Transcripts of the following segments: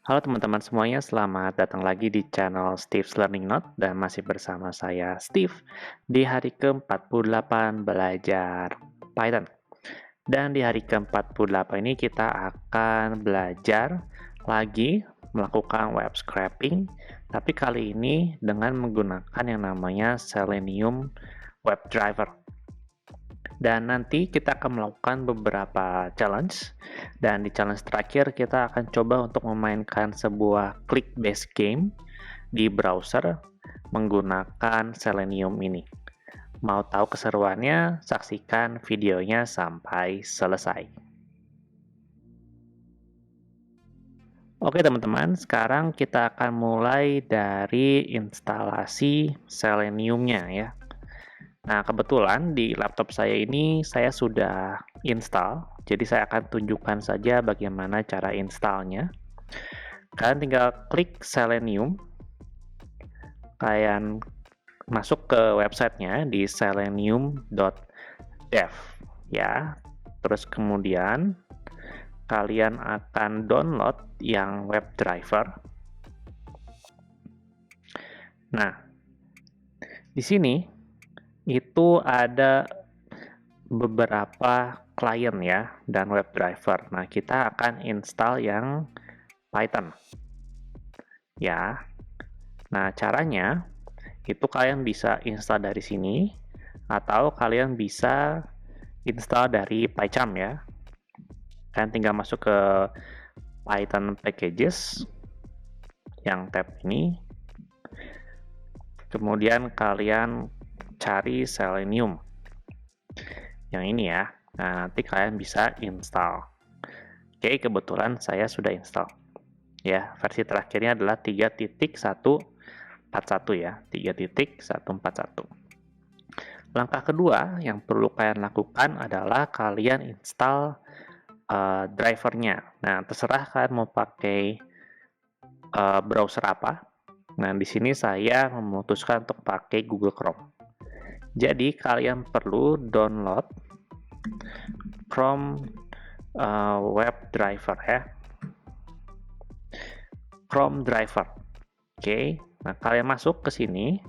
Halo teman-teman semuanya, selamat datang lagi di channel Steve's Learning Note dan masih bersama saya Steve di hari ke-48 belajar Python. Dan di hari ke-48 ini kita akan belajar lagi melakukan web scraping, tapi kali ini dengan menggunakan yang namanya Selenium WebDriver. Dan nanti kita akan melakukan beberapa challenge, dan di challenge terakhir kita akan coba untuk memainkan sebuah click-based game di browser menggunakan Selenium ini. Mau tahu keseruannya? Saksikan videonya sampai selesai. Oke teman-teman, sekarang kita akan mulai dari instalasi Seleniumnya ya. Nah, kebetulan di laptop saya ini saya sudah install, jadi saya akan tunjukkan saja bagaimana cara installnya. Kalian tinggal klik Selenium, kalian masuk ke websitenya di selenium.dev ya. Terus kemudian kalian akan download yang WebDriver. Nah, di sini itu ada beberapa klien ya dan WebDriver. Nah, kita akan install yang Python ya. Nah, caranya itu kalian bisa install dari sini atau kalian bisa install dari PyCharm ya. Kalian tinggal masuk ke Python Packages yang tab ini. Kemudian kalian cari Selenium yang ini ya. Nah, nanti kalian bisa install. Oke, kebetulan saya sudah install. Ya, versi terakhirnya adalah 3.141 ya, 3.141. Langkah kedua yang perlu kalian lakukan adalah kalian install drivernya. Nah, terserah kalian mau pakai browser apa. Nah, di sini saya memutuskan untuk pakai Google Chrome. Jadi, kalian perlu download Chrome WebDriver ya. Chrome Driver. Oke, nah kalian masuk ke sini.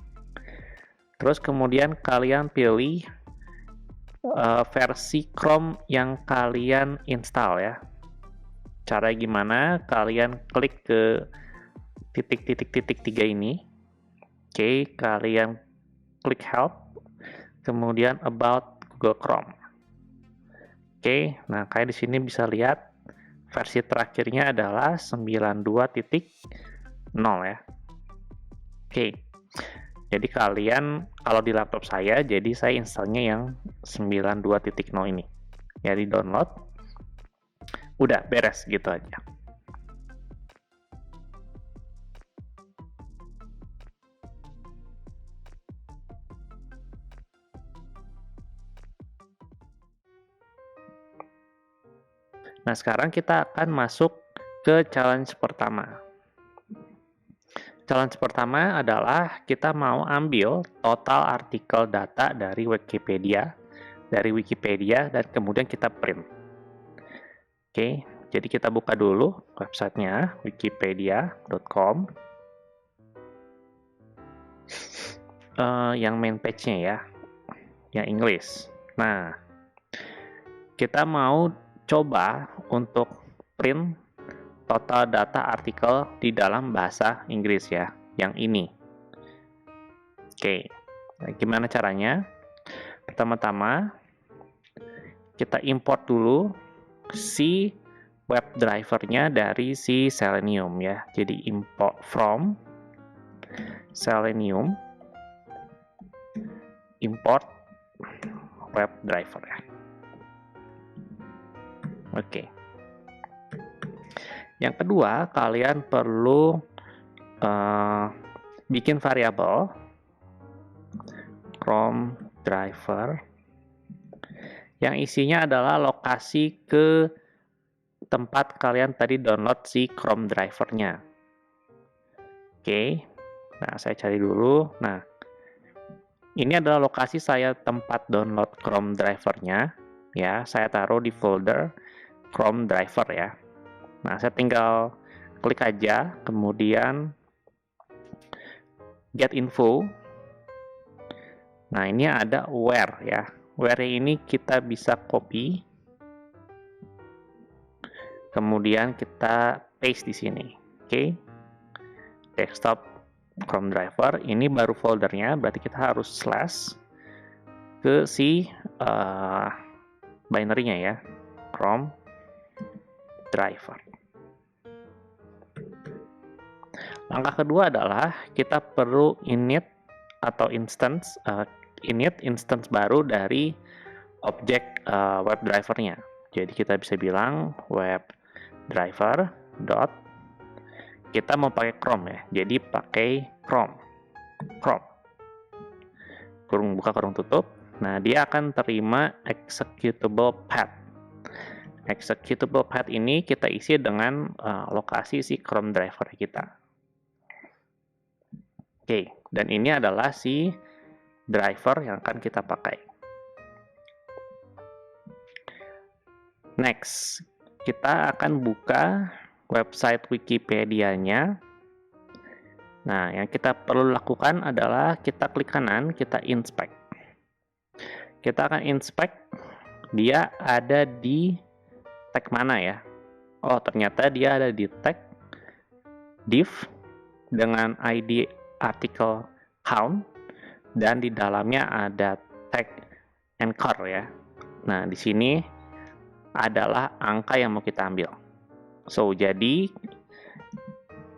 Terus kemudian kalian pilih versi Chrome yang kalian install ya. Cara gimana? Kalian klik ke titik-titik-titik 3 ini. Oke, kalian klik Help. Kemudian About Google Chrome. Oke, nah kayak di sini bisa lihat versi terakhirnya adalah 92.0 ya. Oke. Jadi kalian kalau di laptop saya, jadi saya installnya yang 92.0 ini. Ya, di download. Udah beres gitu aja. Nah, sekarang kita akan masuk ke challenge pertama. Challenge pertama adalah kita mau ambil total artikel data dari Wikipedia, dan kemudian kita print. Oke, jadi kita buka dulu websitenya, wikipedia.com. Yang main page-nya ya, yang English. Nah, kita mau coba untuk print total data artikel di dalam bahasa Inggris ya, yang ini. Oke, nah, gimana caranya? Pertama-tama, kita import dulu si WebDriver-nya dari si Selenium ya. Jadi import from Selenium, import WebDriver ya. Oke. Yang kedua, kalian perlu bikin variabel Chrome driver yang isinya adalah lokasi ke tempat kalian tadi download si Chrome driver-nya. Oke. Nah, saya cari dulu. Nah, ini adalah lokasi saya tempat download Chrome driver-nya. Ya, saya taruh di folder Chrome driver ya. Nah, saya tinggal klik aja, kemudian get info. Nah, ini ada where ya. Where ini kita bisa copy, kemudian kita paste di sini. Oke. Desktop Chrome driver, ini baru foldernya, berarti kita harus slash ke si binary-nya ya, Chrome driver. Langkah kedua adalah kita perlu init atau instance baru dari objek web driver-nya. Jadi kita bisa bilang web driver dot, kita mau pakai Chrome ya, jadi pakai Chrome kurung buka kurung tutup. Nah, dia akan terima executable path. Executable path ini kita isi dengan lokasi si Chrome driver kita. Oke, dan ini adalah si driver yang akan kita pakai. Next, kita akan buka website Wikipedia-nya. Nah, yang kita perlu lakukan adalah kita klik kanan, kita inspect. Kita akan inspect, dia ada di tag mana ya? Oh, ternyata dia ada di tag div dengan ID article count, dan di dalamnya ada tag anchor ya. Nah, di sini adalah angka yang mau kita ambil. So, jadi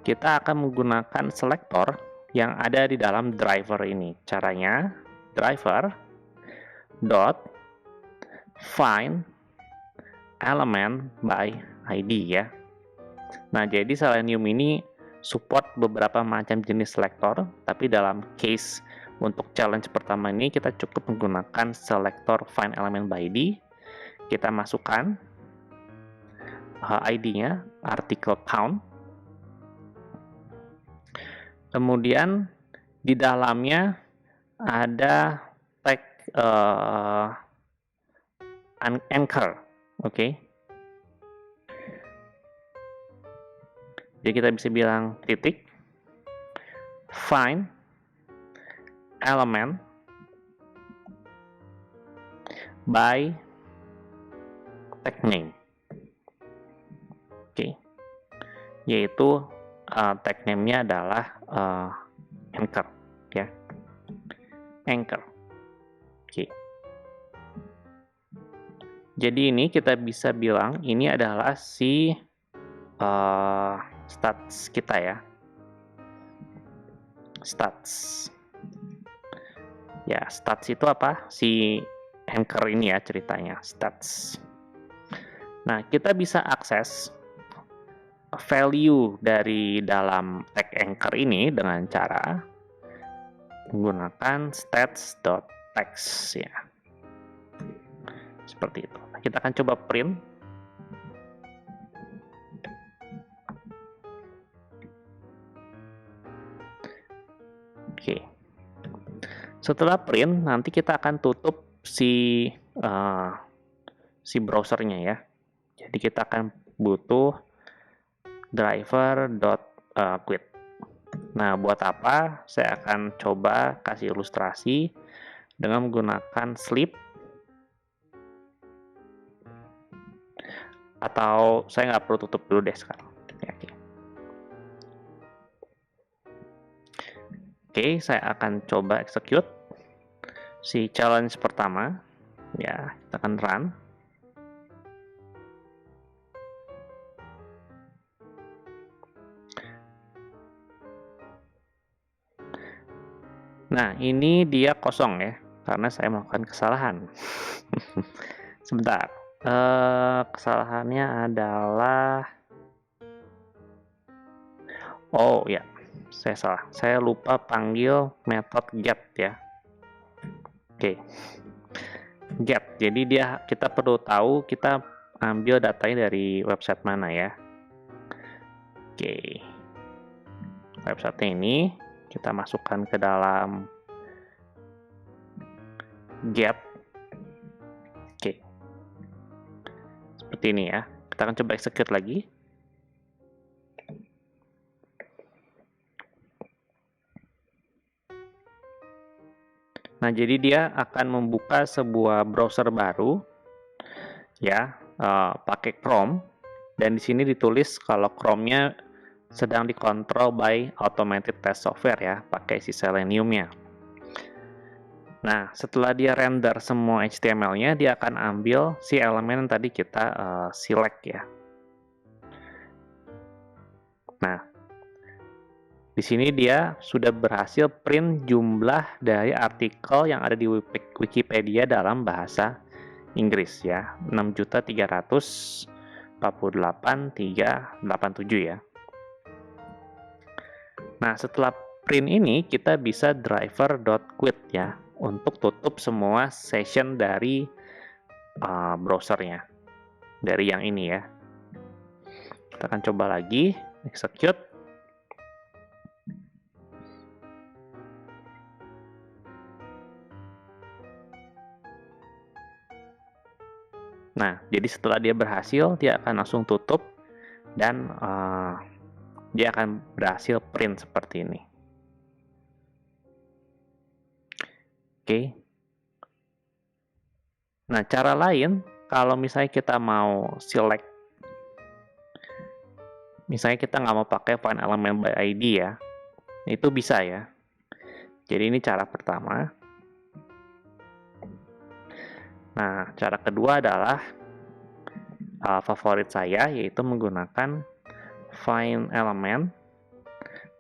kita akan menggunakan selektor yang ada di dalam driver ini. Caranya, driver dot find element by ID ya. Nah, jadi Selenium ini support beberapa macam jenis selektor, tapi dalam case untuk challenge pertama ini kita cukup menggunakan selektor find element by ID. Kita masukkan ID-nya, article count. Kemudian di dalamnya ada tag anchor, oke. Jadi kita bisa bilang titik find element by tag name, oke. Yaitu tag name-nya adalah anchor ya, anchor. Oke. Jadi ini kita bisa bilang ini adalah si stats kita ya, stats. Ya, stats itu apa? Si anchor ini ya ceritanya, stats. Nah, kita bisa akses value dari dalam tag anchor ini dengan cara menggunakan stats.text ya. Seperti itu. Kita akan coba print. Oke. Setelah print, nanti kita akan tutup si browsernya ya. Jadi kita akan butuh driver.quit. Nah, buat apa? Saya akan coba kasih ilustrasi dengan menggunakan sleep, atau saya nggak perlu tutup dulu deh sekarang. Oke, saya akan coba execute si challenge pertama. Ya, kita akan run. Nah, ini dia kosong ya, karena saya melakukan kesalahan. Sebentar, kesalahannya adalah, oh ya, saya salah. Saya lupa panggil metode get ya. Oke, get. Jadi kita perlu tahu kita ambil datanya dari website mana ya. Oke, website ini kita masukkan ke dalam get. Oke, seperti ini ya. Kita akan coba execute lagi. Nah, jadi dia akan membuka sebuah browser baru, ya, pakai Chrome, dan di sini ditulis kalau Chrome-nya sedang dikontrol by Automated Test Software ya, pakai si Selenium-nya. Nah, setelah dia render semua HTML-nya, dia akan ambil si elemen yang tadi kita select ya. Nah, di sini dia sudah berhasil print jumlah dari artikel yang ada di Wikipedia dalam bahasa Inggris ya, 6.348.387 ya. Nah, setelah print ini kita bisa driver.quit ya untuk tutup semua session dari browsernya, dari yang ini ya. Kita akan coba lagi, execute. Nah, jadi setelah dia berhasil, dia akan langsung tutup dan dia akan berhasil print seperti ini. Oke. Nah, cara lain, kalau misalnya kita mau select, misalnya kita nggak mau pakai find element by ID ya, itu bisa ya. Jadi ini cara pertama. Nah, cara kedua adalah favorit saya, yaitu menggunakan find element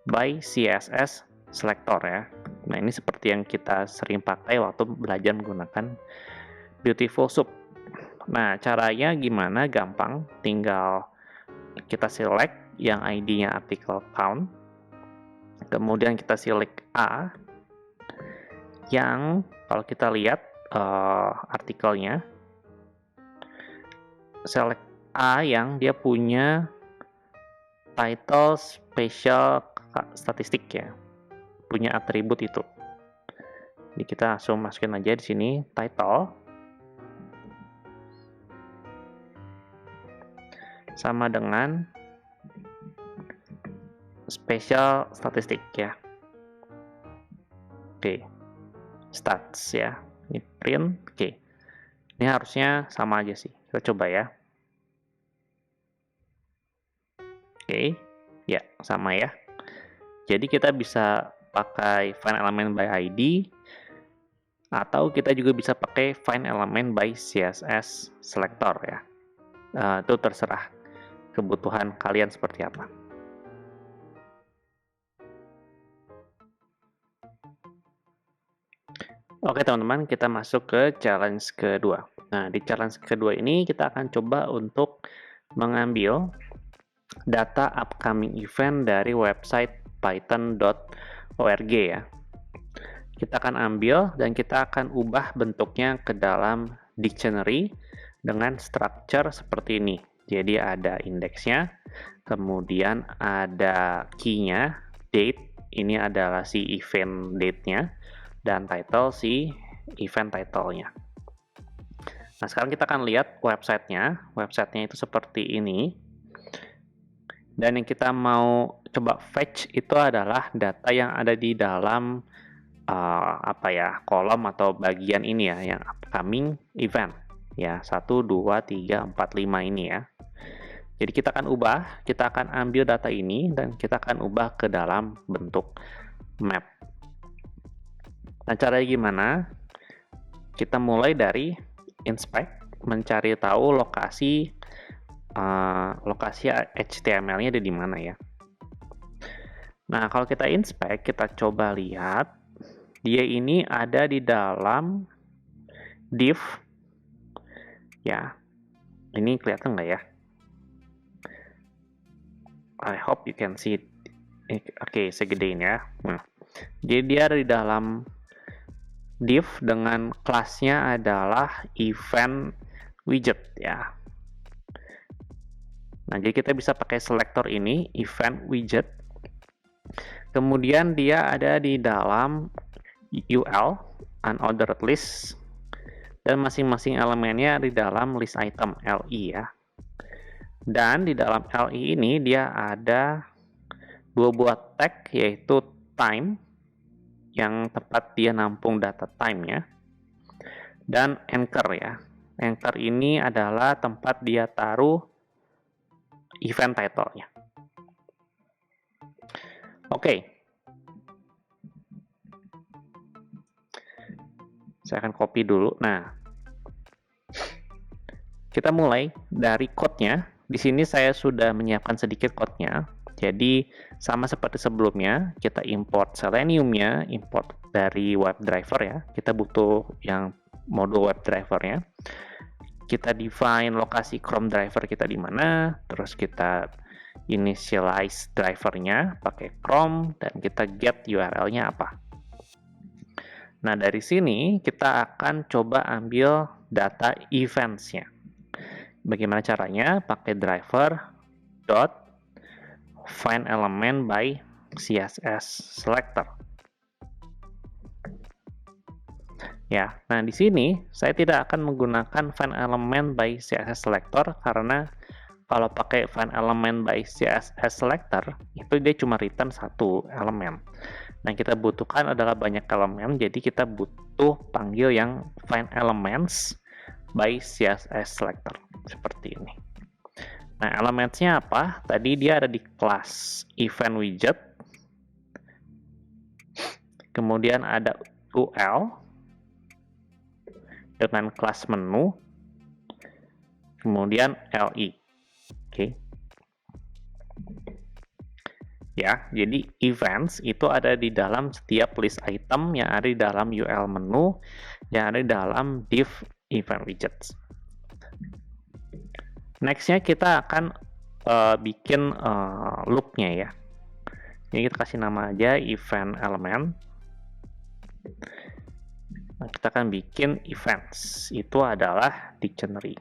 by CSS selector ya. Nah, ini seperti yang kita sering pakai waktu belajar menggunakan Beautiful Soup. Nah, caranya gimana? Gampang, tinggal kita select yang ID-nya artikel count, kemudian kita select A, yang kalau kita lihat artikelnya, select A yang dia punya title special statistik ya, punya atribut itu. Jadi kita langsung masukin aja di sini title sama dengan special statistik ya. Oke, stats ya. Ini print. Oke, ini harusnya sama aja sih. Kita coba ya. Oke, ya sama ya. Jadi kita bisa pakai find element by ID, atau kita juga bisa pakai find element by CSS selector ya. Itu terserah kebutuhan kalian seperti apa. Oke teman-teman, kita masuk ke challenge kedua. Nah, di challenge kedua ini kita akan coba untuk mengambil data upcoming event dari website python.org ya. Kita akan ambil dan kita akan ubah bentuknya ke dalam dictionary dengan structure seperti ini. Jadi ada indeksnya, kemudian ada key-nya, date, ini adalah si event date-nya, dan title si event title-nya. Nah, sekarang kita akan lihat website-nya. Website-nya itu seperti ini. Dan yang kita mau coba fetch itu adalah data yang ada di dalam kolom atau bagian ini ya, yang upcoming event ya, 1, 2, 3, 4, 5 ini ya. Jadi kita akan ambil data ini dan kita akan ubah ke dalam bentuk map. Nah, caranya gimana? Kita mulai dari inspect, mencari tahu lokasi HTML-nya ada di mana ya. Nah, kalau kita inspect, kita coba lihat, dia ini ada di dalam div, ya. Ini kelihatan nggak ya? I hope you can see it. Oke, segedein ya. Nah, jadi dia ada di dalam div dengan kelasnya adalah event widget ya. Nah, jadi kita bisa pakai selector ini, event widget. Kemudian dia ada di dalam UL, unordered list, dan masing-masing elemennya di dalam list item, LI ya. Dan di dalam LI ini dia ada dua buah tag, yaitu time, yang tempat dia nampung data time-nya. Dan anchor ya. Anchor ini adalah tempat dia taruh event title-nya. Oke. Saya akan copy dulu. Nah, kita mulai dari code-nya. Di sini saya sudah menyiapkan sedikit code-nya. Jadi, sama seperti sebelumnya, kita import Selenium-nya, import dari WebDriver ya. Kita butuh yang modul WebDriver-nya. Kita define lokasi Chrome driver kita di mana, terus kita initialize driver-nya pakai Chrome, dan kita get URL-nya apa. Nah, dari sini kita akan coba ambil data events-nya. Bagaimana caranya? Pakai driver dot find element by CSS selector. Ya, nah di sini saya tidak akan menggunakan find element by CSS selector karena kalau pakai find element by CSS selector itu dia cuma return satu elemen. Nah, kita butuhkan adalah banyak elemen, jadi kita butuh panggil yang find elements by CSS selector seperti ini. Nah, elementsnya apa? Tadi dia ada di kelas event widget, kemudian ada UL dengan kelas menu, kemudian LI. Oke. Ya, jadi events itu ada di dalam setiap list item yang ada di dalam UL menu, yang ada di dalam div event widgets. Next-nya kita akan bikin loop-nya ya. Jadi kita kasih nama aja event element. Nah, kita akan bikin events. Itu adalah dictionary.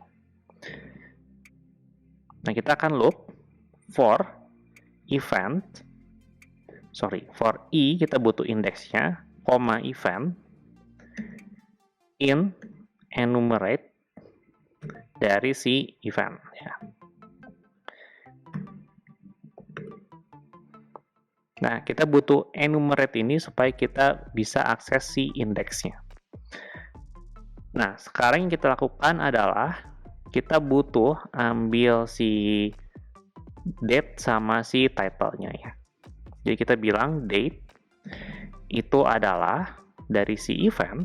Nah, kita akan loop for event. For i kita butuh indeksnya, koma event, in enumerate dari si event ya. Nah, kita butuh enumerate ini supaya kita bisa akses si indeksnya. Nah, sekarang yang kita lakukan adalah kita butuh ambil si date sama si title-nya ya. Jadi kita bilang date itu adalah dari si event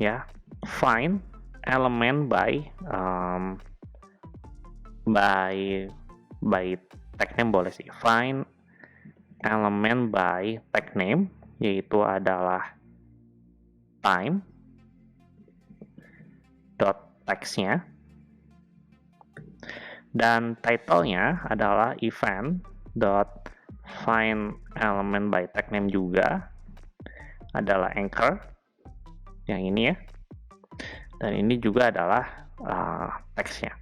ya, find element by tag name boleh sih. Find element by tag name, yaitu adalah time dot text-nya, dan title-nya adalah event dot find element by tag name juga adalah anchor yang ini ya, dan ini juga adalah text-nya.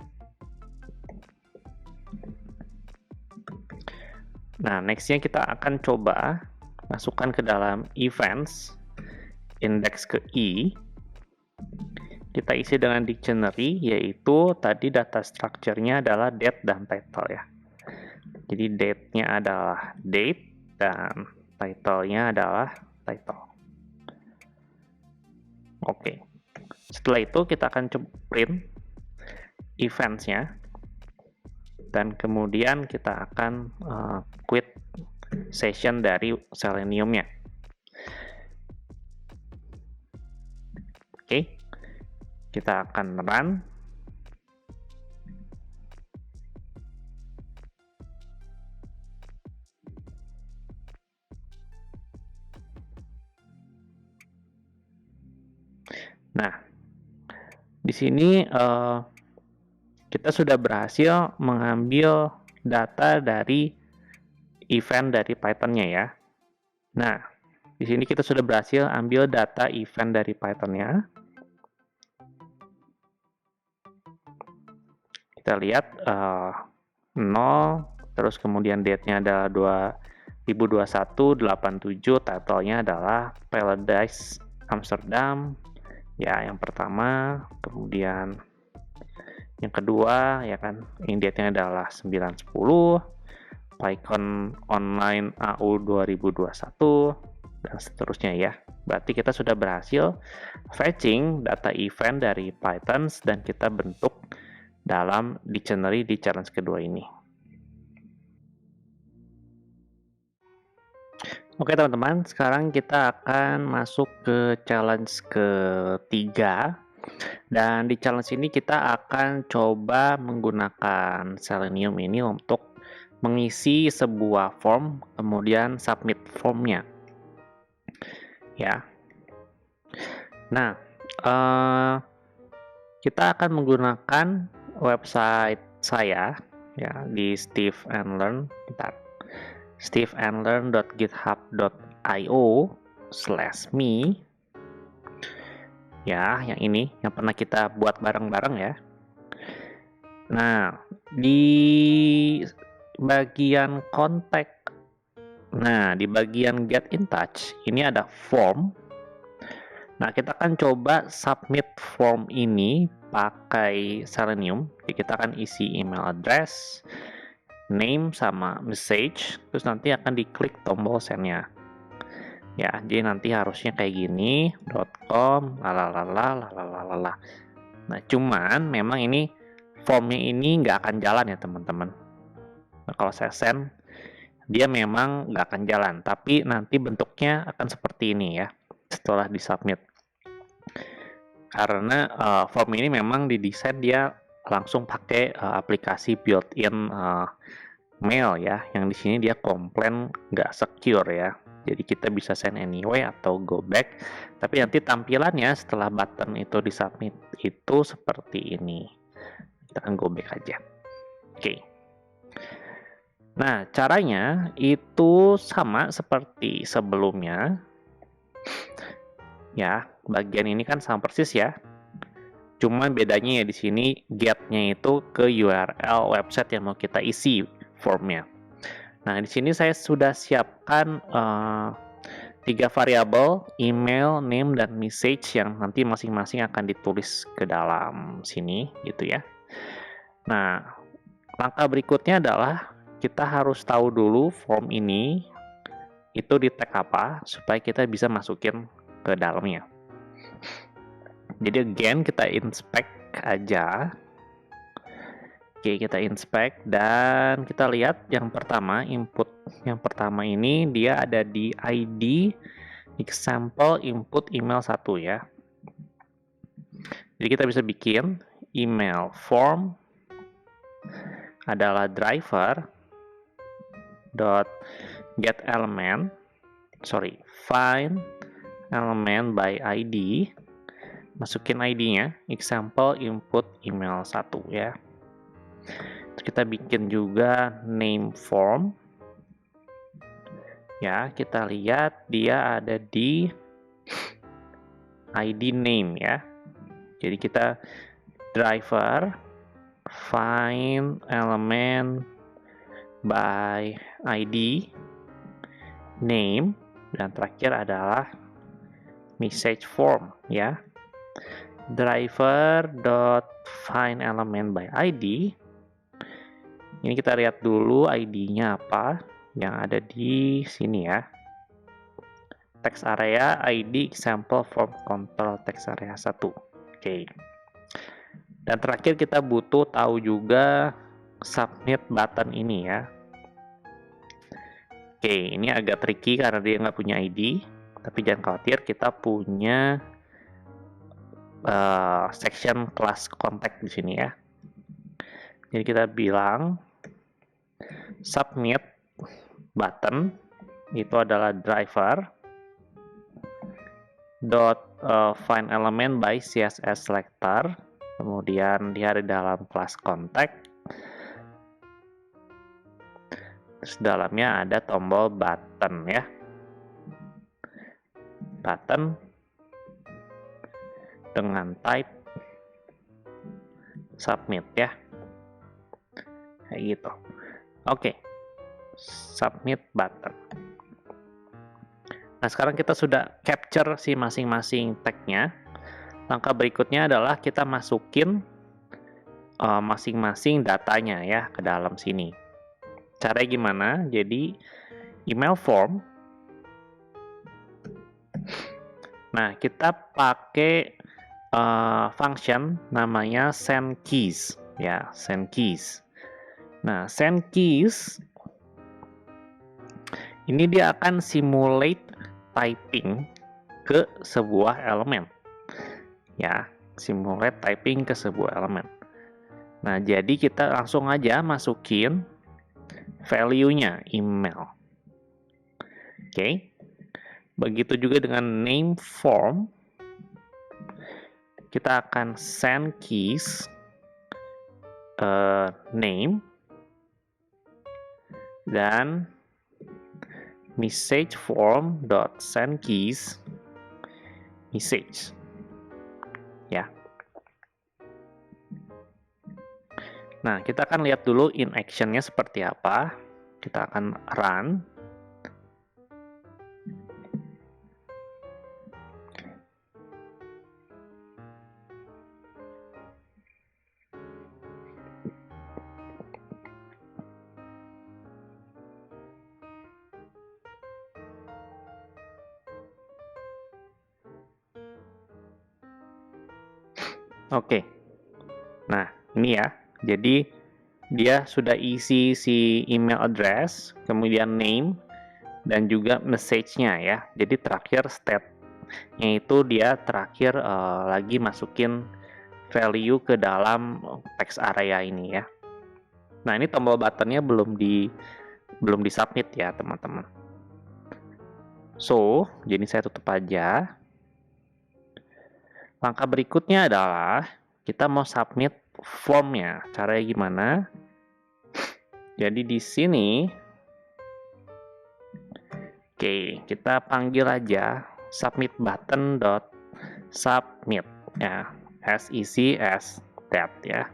Nah, next-nya kita akan coba masukkan ke dalam events index ke i. Kita isi dengan dictionary, yaitu tadi data structure-nya adalah date dan title ya. Jadi date-nya adalah date dan title-nya adalah title. Oke. Setelah itu kita akan coba print events-nya, dan kemudian kita akan quit session dari Selenium-nya. Oke, kita akan run. Nah, di sini kita sudah berhasil mengambil data dari event dari Python-nya ya. Nah, di sini kita sudah berhasil ambil data event dari Python-nya. Kita lihat 0, terus kemudian date-nya adalah 2021-87, title-nya adalah Paradise Amsterdam. Ya, yang pertama, kemudian yang kedua ya kan, ini date-nya adalah 9/10, PyCon Online AU 2021, dan seterusnya ya. Berarti kita sudah berhasil fetching data event dari Python dan kita bentuk dalam dictionary di challenge kedua ini. Oke teman-teman, sekarang kita akan masuk ke challenge ketiga. Dan di challenge ini kita akan coba menggunakan Selenium ini untuk mengisi sebuah form, kemudian submit formnya. Ya. Nah, kita akan menggunakan website saya ya di steveandlearn. steveandlearn.github.io/me ya, yang ini yang pernah kita buat bareng-bareng ya. Nah, di bagian kontak, nah di bagian get in touch ini ada form. Nah, kita akan coba submit form ini pakai Selenium. Jadi kita akan isi email address, name sama message, terus nanti akan diklik tombol send-nya. Ya, jadi nanti harusnya kayak gini, .com, lalalala. Nah, cuman memang ini formnya ini nggak akan jalan ya teman-teman. Nah, kalau saya send, dia memang nggak akan jalan, tapi nanti bentuknya akan seperti ini ya, setelah disubmit. Karena form ini memang didesain dia langsung pakai aplikasi built-in mail ya, yang di sini dia komplain nggak secure ya. Jadi kita bisa send anyway atau go back, tapi nanti tampilannya setelah button itu disubmit itu seperti ini. Kita akan go back aja. Oke. Nah, caranya itu sama seperti sebelumnya. Ya, bagian ini kan sama persis ya. Cuman bedanya ya di sini get-nya itu ke URL website yang mau kita isi formnya. Nah, di sini saya sudah siapkan 3 variabel, email, name, dan message yang nanti masing-masing akan ditulis ke dalam sini, gitu ya. Nah, langkah berikutnya adalah kita harus tahu dulu form ini itu di tag apa supaya kita bisa masukin ke dalamnya. Jadi again kita inspect aja. Oke, kita inspect dan kita lihat yang pertama, input yang pertama ini dia ada di ID example input email 1 ya. Jadi kita bisa bikin email form adalah driver dot get element, find element by ID, masukin ID-nya example input email 1 ya. Kita bikin juga name form ya, kita lihat dia ada di ID name ya. Jadi kita driver find element by ID name dan terakhir adalah message form ya. Driver dot find element by ID. Ini kita lihat dulu ID-nya apa yang ada di sini ya. Text area ID example form control text area 1. Oke. Dan terakhir kita butuh tahu juga submit button ini ya. Oke, ini agak tricky karena dia nggak punya ID. Tapi jangan khawatir, kita punya section class contact di sini ya. Jadi kita bilang submit button itu adalah driver dot find element by CSS selector, kemudian dia ada dalam class contact, terus dalamnya ada tombol button ya, button dengan type submit ya, kayak gitu. Oke, submit button. Nah, sekarang kita sudah capture si masing-masing tag-nya. Langkah berikutnya adalah kita masukin masing-masing datanya ya ke dalam sini. Caranya gimana? Jadi email form Nah, kita pakai function namanya send keys, ya, send keys. Nah, send keys ini dia akan simulate typing ke sebuah elemen, ya, simulate typing ke sebuah elemen. Nah, jadi kita langsung aja masukin value-nya email. Oke. Begitu juga dengan name form. Kita akan send keys name dan message form dot send keys message, ya. Nah, kita akan lihat dulu in action-nya seperti apa. Kita akan run. Oke. Nah, ini ya. Jadi dia sudah isi si email address, kemudian name, dan juga message-nya ya. Jadi terakhir step-nya itu dia terakhir lagi masukin value ke dalam text area ini ya. Nah, ini tombol buttonnya belum di submit ya, teman-teman. So, jadi saya tutup aja. Langkah berikutnya adalah kita mau submit formnya. Caranya gimana? Jadi di sini, oke, kita panggil aja submit button dot submit ya, SEC as that ya.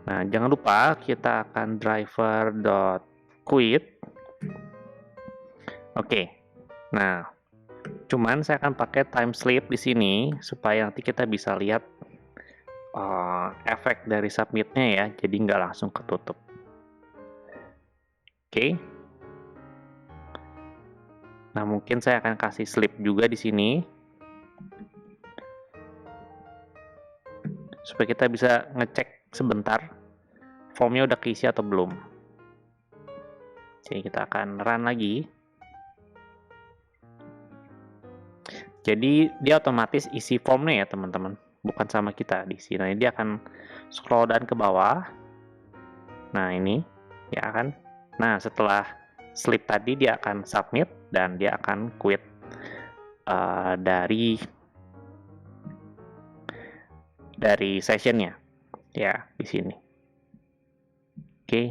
Nah, jangan lupa kita akan driver dot quit. Oke. Nah, cuman saya akan pakai time sleep di sini supaya nanti kita bisa lihat efek dari submitnya ya, jadi nggak langsung ketutup. Oke. Nah, mungkin saya akan kasih sleep juga di sini supaya kita bisa ngecek sebentar formnya udah keisi atau belum. Jadi kita akan run lagi. Jadi dia otomatis isi formnya ya teman-teman, bukan sama kita di sini. Nah, dia akan scroll down ke bawah. Nah, ini ya kan. Nah, setelah sleep tadi dia akan submit dan dia akan quit dari sessionnya ya di sini. Oke.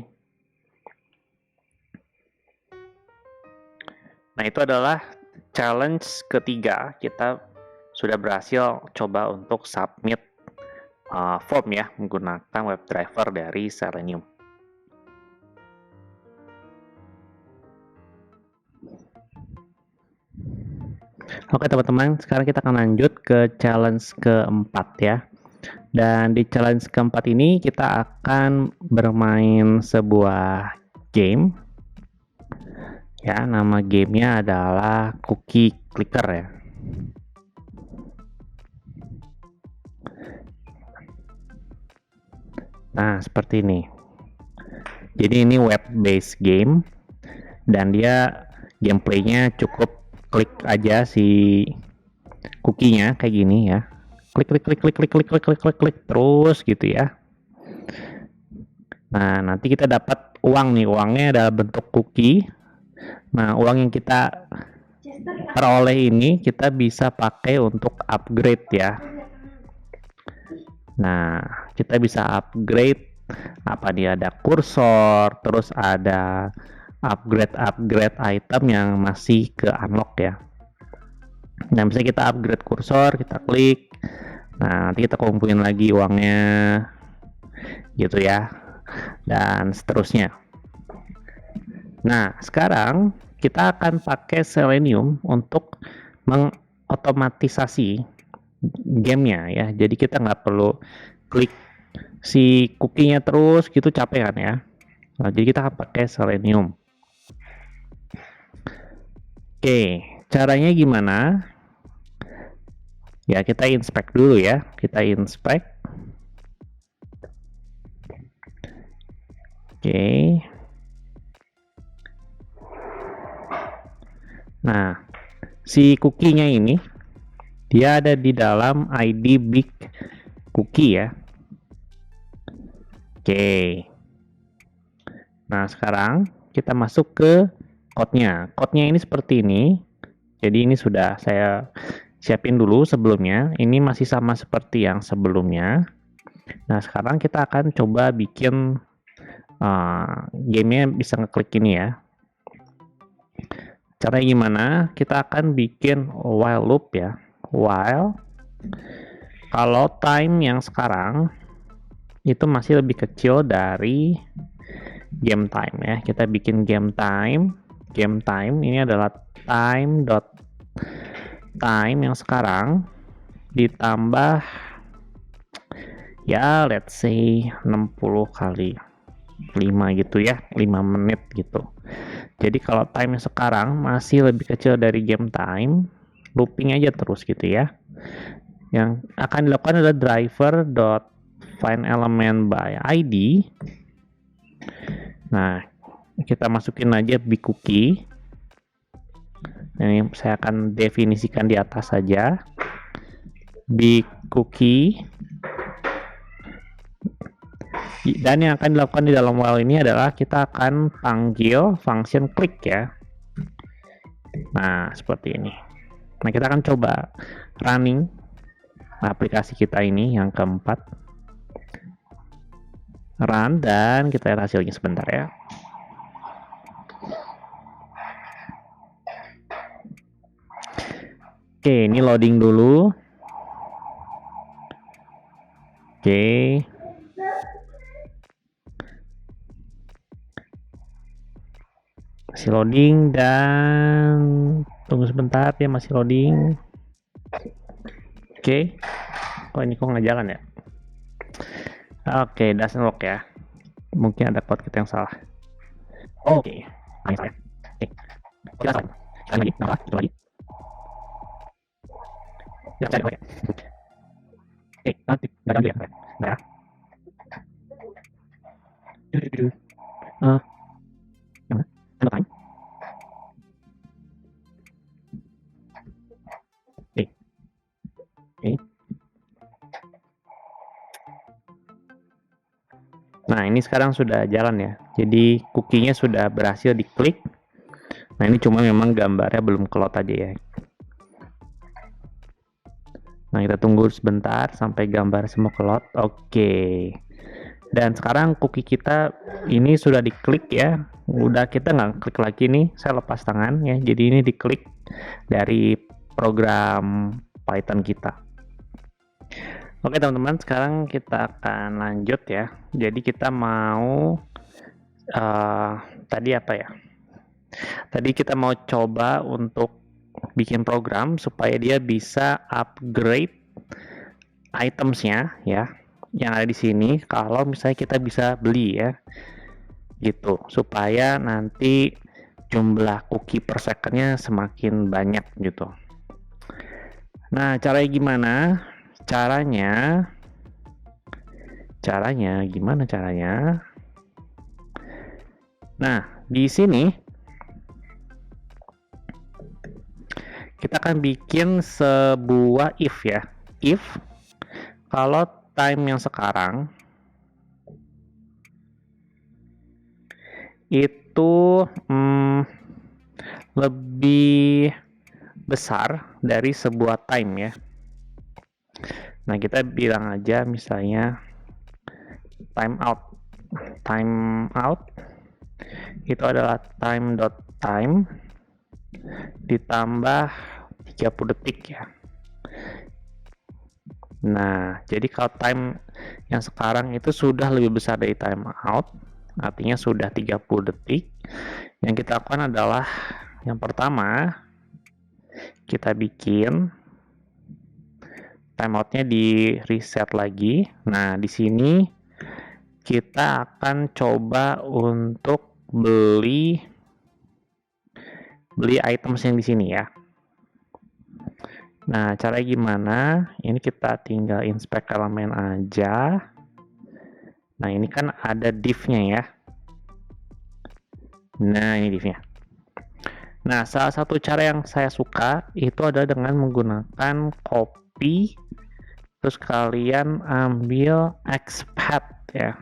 Nah, itu adalah challenge ketiga. Kita sudah berhasil coba untuk submit form ya menggunakan WebDriver dari Selenium. Oke teman-teman, sekarang kita akan lanjut ke challenge keempat ya. Dan di challenge keempat ini kita akan bermain sebuah game. Ya, nama gamenya adalah Cookie Clicker ya. Nah, seperti ini. Jadi ini web-based game dan dia gameplaynya cukup klik aja si cookie-nya kayak gini ya. Klik klik klik klik klik klik klik klik klik klik terus gitu ya. Nah, nanti kita dapat uang nih. Uangnya adalah bentuk cookie. Nah, uang yang kita peroleh ini kita bisa pakai untuk upgrade ya. Nah, kita bisa upgrade apa dia, ada kursor, terus ada upgrade item yang masih ke unlock ya. Nah, bisa kita upgrade kursor, kita klik. Nah, nanti kita kumpulin lagi uangnya gitu ya. Dan seterusnya. Nah, sekarang kita akan pakai Selenium untuk mengotomatisasi gamenya ya. Jadi kita nggak perlu klik si cookie-nya terus gitu, capek kan ya. Nah, jadi kita akan pakai Selenium. Oke, caranya gimana? Ya, kita inspect dulu ya. Kita inspect. Oke. Nah, si cookie-nya ini dia ada di dalam ID big cookie ya. Oke. Nah, sekarang kita masuk ke code-nya. Code-nya ini seperti ini. Jadi ini sudah saya siapin dulu sebelumnya. Ini masih sama seperti yang sebelumnya. Nah, sekarang kita akan coba bikin gamenya bisa ngeklik ini ya. Caranya gimana? Kita akan bikin while loop ya. While kalau time yang sekarang itu masih lebih kecil dari game time ya. Kita bikin game time. Game time ini adalah time dot time yang sekarang ditambah ya let's say 60 kali 5 gitu ya, 5 menit gitu. Jadi kalau time sekarang masih lebih kecil dari game time, looping aja terus gitu ya. Yang akan dilakukan adalah driver dot find element by ID. Nah, kita masukin aja big cookie. Ini saya akan definisikan di atas saja. Big cookie. Dan yang akan dilakukan di dalam while ini adalah kita akan panggil function click ya. Nah, seperti ini. Nah, kita akan coba running aplikasi kita ini yang keempat. Run dan kita lihat hasilnya sebentar ya. Oke, ini loading dulu. Oke. Masih loading dan tunggu sebentar ya, masih loading. Oke. Oh, ini kok nggak jalan ya? Oke, doesn't work ya. Mungkin ada code kita yang salah. Oke. Ini salah. Oke. Kita salah. Kita lagi. Nah, itu lagi. Ya, cari lagi. Oke, nanti nggak ada ya. Nah, ya. Gimana? Tanda time. Oke. Oke. Nah, ini sekarang sudah jalan ya. Jadi cookie-nya sudah berhasil diklik. Nah, ini cuma memang gambarnya belum kelot aja ya. Nah, kita tunggu sebentar sampai gambar semua kelot. Oke. Dan sekarang cookie kita ini sudah diklik ya. Udah kita nggak klik lagi nih. Saya lepas tangan ya. Jadi ini diklik dari program Python kita. Oke teman-teman, sekarang kita akan lanjut ya. Jadi kita mau tadi apa ya? Tadi kita mau coba untuk bikin program supaya dia bisa upgrade itemsnya ya, yang ada di sini. Kalau misalnya kita bisa beli ya, gitu, supaya nanti jumlah cookie per secondnya semakin banyak gitu. Nah, caranya gimana? Caranya gimana caranya? Nah, di sini kita akan bikin sebuah if ya. If kalau time yang sekarang itu lebih besar dari sebuah time ya. Nah, kita bilang aja misalnya time out itu adalah time ditambah 30 detik ya. Nah, jadi kalau time yang sekarang itu sudah lebih besar dari time out, artinya sudah 30 detik. Yang kita lakukan adalah yang pertama kita bikin timeoutnya di reset lagi. Nah, di sini kita akan coba untuk beli items yang di sini ya. Nah, caranya gimana? Ini kita tinggal inspect elemen aja. Nah, ini kan ada div-nya ya. Nah, ini div-nya. Nah, salah satu cara yang saya suka itu adalah dengan menggunakan copy, terus kalian ambil expat ya.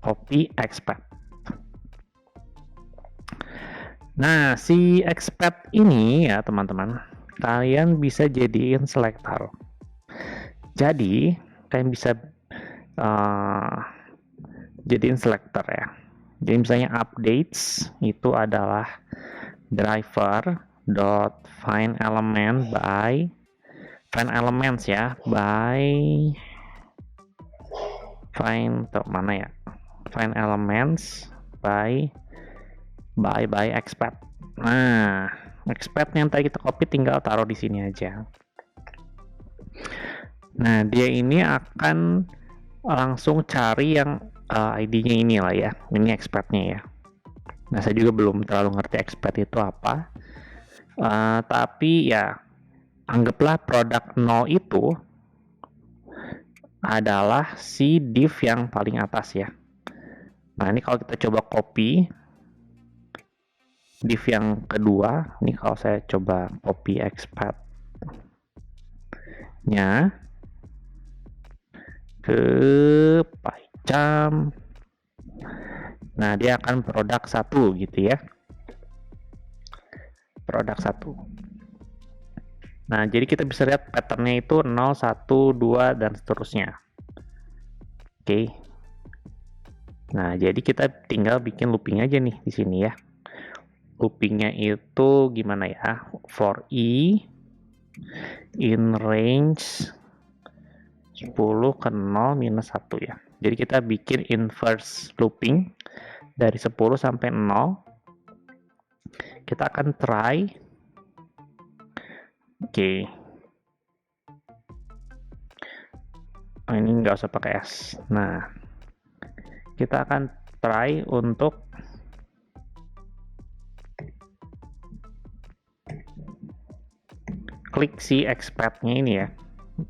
Copy expat. Nah, si expat ini ya teman-teman, kalian bisa jadiin selector. Jadi, kalian bisa jadiin selector ya. Jadi misalnya updates itu adalah driver dot find element by find elements ya by find mana ya find elements by expat. Nah, expat yang tadi kita copy tinggal taruh di sini aja. Nah, dia ini akan langsung cari yang ID-nya ini lah ya. Ini expatnya ya. Nah, saya juga belum terlalu ngerti expat itu apa. Tapi ya, anggaplah produk 0 itu adalah si div yang paling atas ya. Nah, ini kalau kita coba copy div yang kedua, ini kalau saya coba copy expat-nya ke PyCharm. Nah, dia akan produk 1 gitu ya. Produk 1. Nah, jadi kita bisa lihat patternnya itu 0, 1, 2, dan seterusnya. Oke. Nah, jadi kita tinggal bikin looping aja nih di sini ya. Loopingnya itu gimana ya? For i in range 10 ke 0 minus 1 ya. Jadi kita bikin inverse looping dari 10 sampai 0. Kita akan try. Oke. Oh, ini nggak usah pakai S. Nah, kita akan try untuk klik si expat-nya ini ya.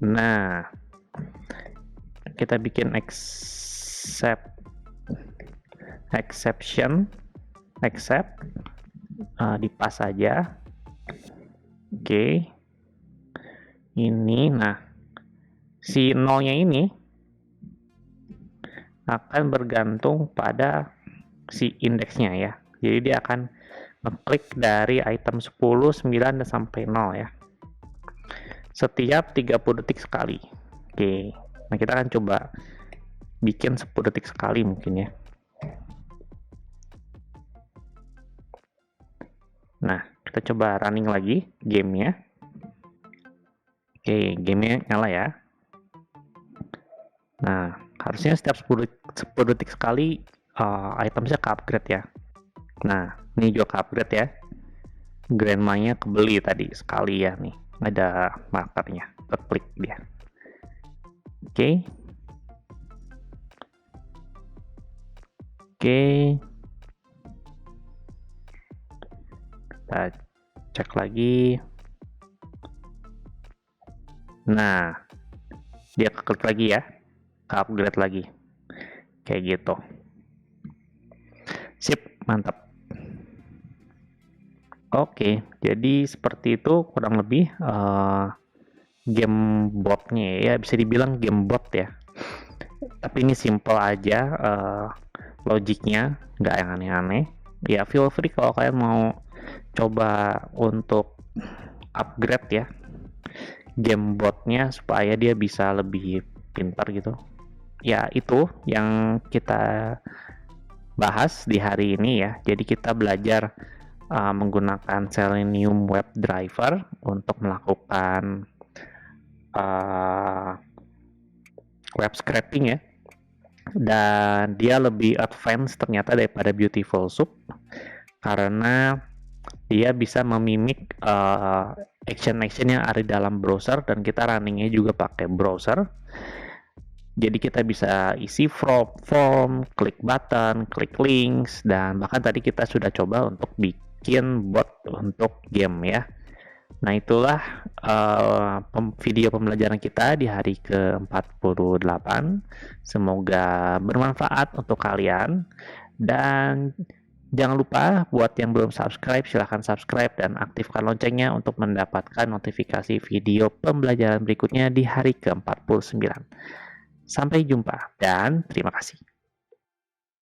Nah, kita bikin exception accept di pas aja. Oke. Ini nah si nolnya ini akan bergantung pada si indeksnya ya. Jadi dia akan ngeklik dari item 10, 9 dan sampai 0 ya. Setiap 30 detik sekali. Oke. Nah, kita akan coba bikin 10 detik sekali mungkin ya. Nah, kita coba running lagi gamenya. Oke, gamenya nyala ya. Nah, harusnya setiap 10 detik sekali itemnya ke upgrade ya. Nah, ini juga ke upgrade ya. Grandma-nya kebeli tadi sekali ya nih. Ada markernya, klik dia. Oke. Kita cek lagi. Nah, dia klik lagi ya, ke upgrade lagi. Kayak gitu. Sip, mantap. Oke, jadi seperti itu kurang lebih game botnya ya, bisa dibilang game bot ya. Tapi ini simple aja logiknya, nggak yang aneh-aneh. Ya feel free kalau kalian mau coba untuk upgrade ya game botnya supaya dia bisa lebih pintar gitu. Ya itu yang kita bahas di hari ini ya. Jadi kita belajar menggunakan Selenium Web Driver untuk melakukan web scraping ya. Dan dia lebih advance ternyata daripada Beautiful Soup karena dia bisa memimik action-action yang ada di dalam browser dan kita runningnya juga pakai browser. Jadi kita bisa isi form, klik button, klik links, dan bahkan tadi kita sudah coba untuk bikin bot untuk game ya. Nah, itulah video pembelajaran kita di hari ke-48. Semoga bermanfaat untuk kalian. Dan jangan lupa buat yang belum subscribe, silahkan subscribe dan aktifkan loncengnya untuk mendapatkan notifikasi video pembelajaran berikutnya di hari ke-49. Sampai jumpa dan terima kasih.